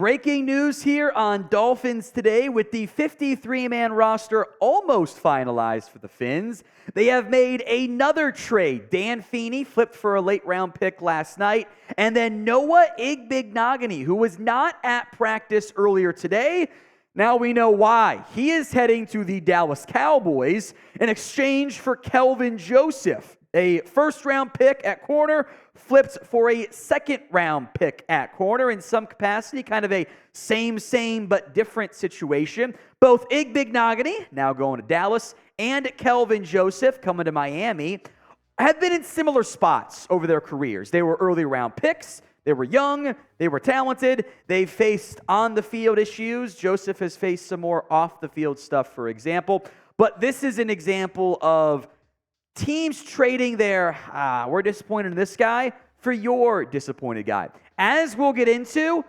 breaking news here on Dolphins Today with the 53-man roster almost finalized for the Fins. They have made another trade. Dan Feeney flipped for a late-round pick last night, and then Noah Igbinoghene, who was not at practice earlier today. Now we know why. He is heading to the Dallas Cowboys in exchange for Kelvin Joseph, a first-round pick at corner, flipped for a second-round pick at corner in some capacity, kind of a same but different situation. Both Igbinoghene, now going to Dallas, and Kelvin Joseph, coming to Miami, have been in similar spots over their careers. They were early-round picks. They were young. They were talented. They faced on-the-field issues. Joseph has faced some more off-the-field stuff, for example. But this is an example of teams trading their, we're disappointed in this guy, for your disappointed guy. As we'll get into,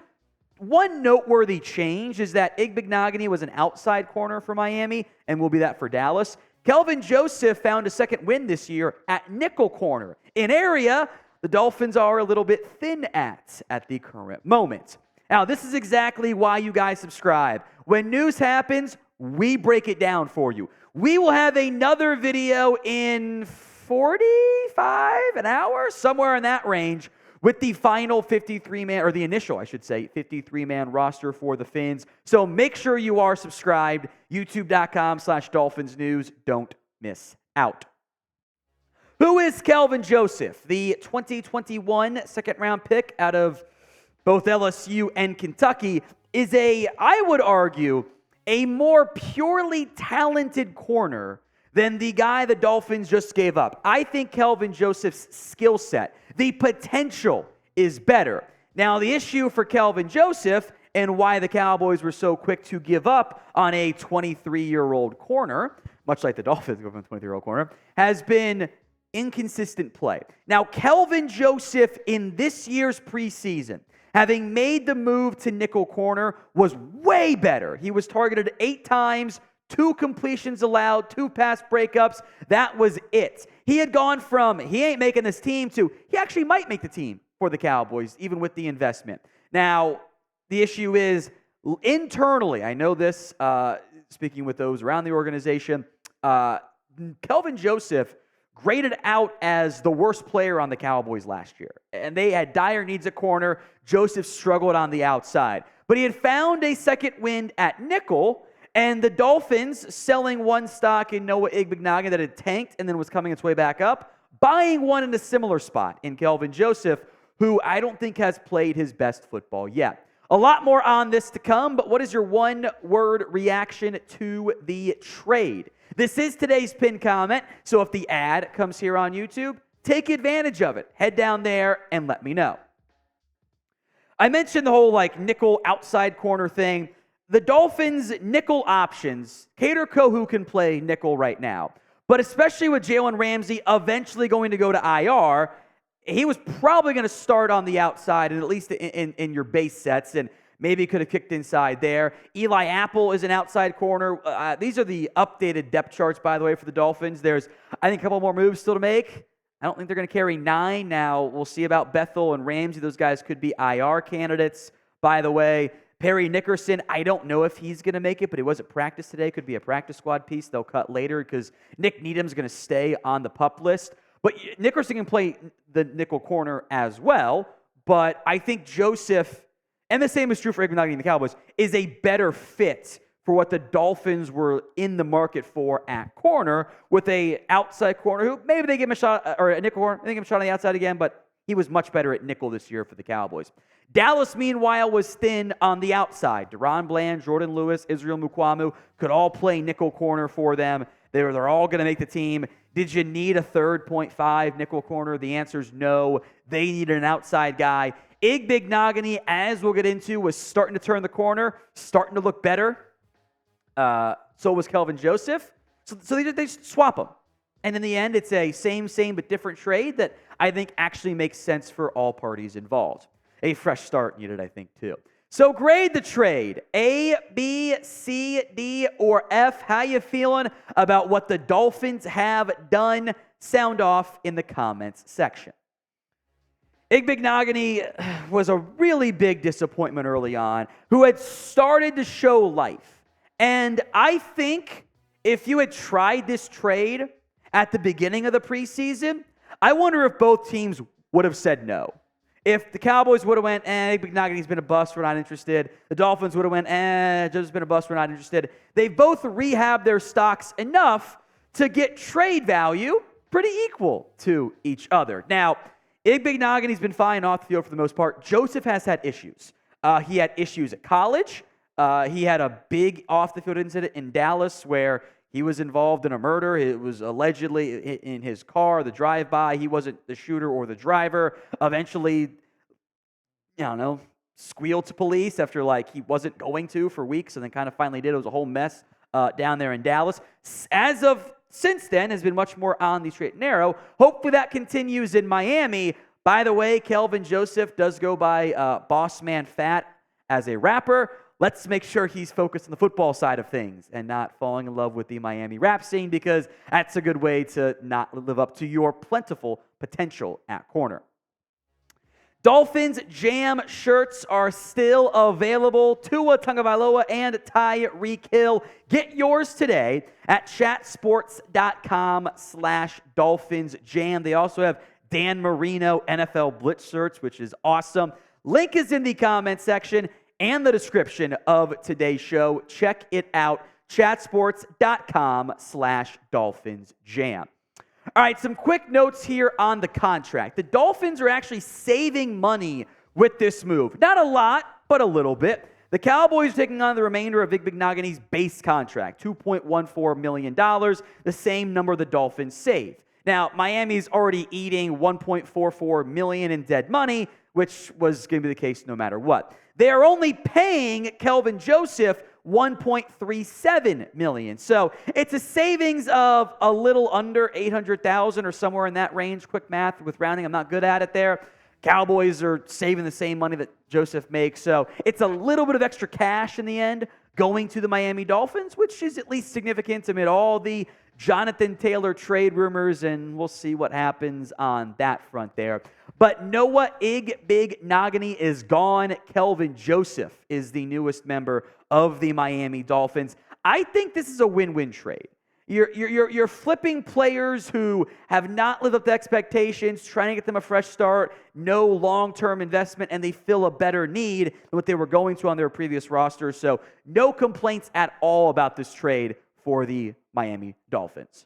one noteworthy change is that Igbinoghene was an outside corner for Miami and will be that for Dallas. Kelvin Joseph found a second win this year at nickel corner, an area the Dolphins are a little bit thin at the current moment. Now, this is exactly why you guys subscribe. When news happens, we break it down for you. We will have another video in 45 an hour, somewhere in that range, with the final 53-man, or the initial, I should say, 53-man roster for the Fins. So make sure you are subscribed. YouTube.com/Dolphins News. Don't miss out. Who is Kelvin Joseph? The 2021 second-round pick out of both LSU and Kentucky is I would argue, a more purely talented corner than the guy the Dolphins just gave up. I think Kelvin Joseph's skill set, the potential, is better. Now, the issue for Kelvin Joseph and why the Cowboys were so quick to give up on a 23-year-old corner, much like the Dolphins give up on a 23-year-old corner, has been inconsistent play. Now, Kelvin Joseph in this year's preseason, having made the move to nickel corner, was way better. He was targeted 8 times, 2 completions allowed, 2 pass breakups. That was it. He had gone from, he ain't making this team, to he actually might make the team for the Cowboys, even with the investment. Now, the issue is, internally, I know this, speaking with those around the organization, Kelvin Joseph graded out as the worst player on the Cowboys last year. And they had dire needs at corner. Joseph struggled on the outside. But he had found a second wind at nickel, and the Dolphins, selling one stock in Noah Igbinoghene that had tanked and then was coming its way back up, buying one in a similar spot in Kelvin Joseph, who I don't think has played his best football yet. A lot more on this to come, but what is your one-word reaction to the trade? This is today's pinned comment, so if the ad comes here on YouTube, take advantage of it. Head down there and let me know. I mentioned the whole nickel outside corner thing. The Dolphins' nickel options, Kader Kohou can play nickel right now, but especially with Jalen Ramsey eventually going to go to IR, he was probably going to start on the outside, and at least in your base sets, and maybe could have kicked inside there. Eli Apple is an outside corner. These are the updated depth charts, by the way, for the Dolphins. There's, I think, a couple more moves still to make. I don't think they're going to carry 9 now. We'll see about Bethel and Ramsey. Those guys could be IR candidates, by the way. Perry Nickerson, I don't know if he's going to make it, but he was at practice today. Could be a practice squad piece they'll cut later because Nick Needham's going to stay on the PUP list. But Nickerson can play the nickel corner as well. But I think Joseph, and the same is true for Igbinoghene and the Cowboys, is a better fit for what the Dolphins were in the market for at corner, with a outside corner who maybe they give him a shot, or a nickel corner, they give him a shot on the outside again, but he was much better at nickel this year for the Cowboys. Dallas, meanwhile, was thin on the outside. Deron Bland, Jordan Lewis, Israel Mukuamu could all play nickel corner for them. They're all going to make the team. Did you need a third 0.5 nickel corner? The answer is no. They needed an outside guy. Igbinoghene, as we'll get into, was starting to turn the corner, starting to look better. So was Kelvin Joseph. So they just swap them. And in the end, it's a same but different trade that I think actually makes sense for all parties involved. A fresh start needed, I think, too. So grade the trade. A, B, C, D, or F. How you feeling about what the Dolphins have done? Sound off in the comments section. Igbinoghene was a really big disappointment early on, who had started to show life. And I think if you had tried this trade at the beginning of the preseason, I wonder if both teams would have said no. If the Cowboys would have went, Igbinoghene's been a bust, we're not interested. The Dolphins would have went, Joseph's been a bust, we're not interested. They've both rehabbed their stocks enough to get trade value pretty equal to each other. Now, Igbinoghene's been fine off the field for the most part. Joseph has had issues. He had issues at college. He had a big off-the-field incident in Dallas where he was involved in a murder. It was allegedly in his car, the drive-by. He wasn't the shooter or the driver. Eventually, squealed to police after he wasn't going to for weeks, and then kind of finally did. It was a whole mess down there in Dallas. Since then, has been much more on the straight and narrow. Hopefully that continues in Miami. By the way, Kelvin Joseph does go by Boss Man Fat as a rapper. Let's make sure he's focused on the football side of things and not falling in love with the Miami rap scene, because that's a good way to not live up to your plentiful potential at corner. Dolphins Jam shirts are still available. Tua Tagovailoa and Tyreek Hill. Get yours today at chatsports.com/DolphinsJam. They also have Dan Marino NFL Blitz shirts, which is awesome. Link is in the comment section and the description of today's show. Check it out, chatsports.com/DolphinsJam. All right, some quick notes here on the contract. The Dolphins are actually saving money with this move. Not a lot, but a little bit. The Cowboys are taking on the remainder of Igbinoghene's base contract, $2.14 million, the same number the Dolphins saved. Now, Miami's already eating $1.44 million in dead money, which was going to be the case no matter what. They are only paying Kelvin Joseph $1.37 million. So it's a savings of a little under $800,000 or somewhere in that range. Quick math with rounding, I'm not good at it there. Cowboys are saving the same money that Joseph makes. So it's a little bit of extra cash in the end going to the Miami Dolphins, which is at least significant amid all the Jonathan Taylor trade rumors, and we'll see what happens on that front there. But Noah Igbinoghene is gone. Kelvin Joseph is the newest member of the Miami Dolphins. I think this is a win-win trade. You're flipping players who have not lived up to expectations, trying to get them a fresh start, no long-term investment, and they fill a better need than what they were going to on their previous roster. So no complaints at all about this trade for the Miami Dolphins.